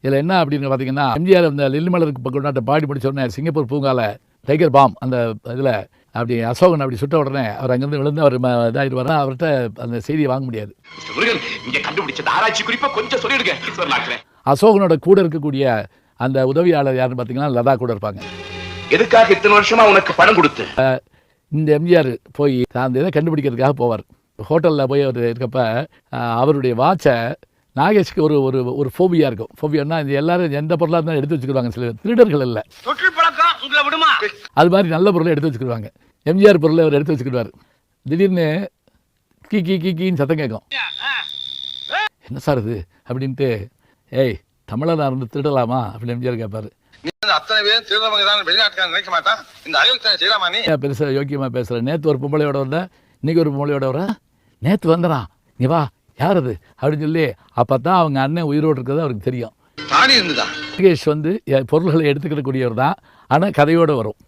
இதில் என்ன அப்படின்னு பார்த்தீங்கன்னா, எம்ஜிஆர் அந்த லில்லிமலருக்கு கொண்டாட்ட பாடி முடிச்ச உடனே சிங்கப்பூர் பூங்கால டைகர் பாம் அந்த இதில் அப்படி அசோகன் அப்படி சுட்ட உடனே அவர் அங்கேருந்து விழுந்து அவர் இதாகிடுவார். அவர்கிட்ட அந்த செய்தியை வாங்க முடியாது. அசோகனோட கூட இருக்கக்கூடிய அந்த உதவியாளர் யாருன்னு பார்த்தீங்கன்னா லதா கூட இருப்பாங்க. எதுக்காக இத்தனை வருஷமா உனக்கு பணம் கொடுத்து இந்த எம்ஜிஆர் போய் அந்த இதை கண்டுபிடிக்கிறதுக்காக போவார். ஹோட்டலில் போய் அவர் இருக்கப்ப அவருடைய வாட்சை நாகேஷ்க்கு ஒரு ஒரு ஒரு ஃபோபியா இருக்கும். ஃபோபியானா இது எல்லாரும் எந்த பொருளாக இருந்தாலும் எடுத்து வச்சுக்கிடுவாங்க. சில திருடர்கள் இல்லை, அது மாதிரி நல்ல பொருளை எடுத்து வச்சுக்கிடுவாங்க. எம்ஜிஆர் பொருளை அவர் எடுத்து வச்சுக்கிடுவார். திடீர்னு கீ கீ கீ கீன்னு சத்தம் கேட்கும். என்ன சார் இது அப்படின்ட்டு, ஏய் தமிழனாக இருந்து திருடலாமா அப்படின்னு எம்ஜிஆர் கேட்பார். பெருசாக யோக்கியமாக பேசுகிறேன். நேற்று ஒரு பொம்பளையோட வந்தேன், இன்னைக்கு ஒரு பொம்பளையோட வர, நேற்று வந்துடா நீ வா யார் அது அப்படின்னு சொல்லி அப்போ தான் அவங்க அண்ணன் உயிரோடு இருக்கிறது அவருக்கு தெரியும். நாகேஷ் வந்து பொருள்களை எடுத்துக்கிடக்கூடியவர் தான், ஆனால் கதையோடு வரும்.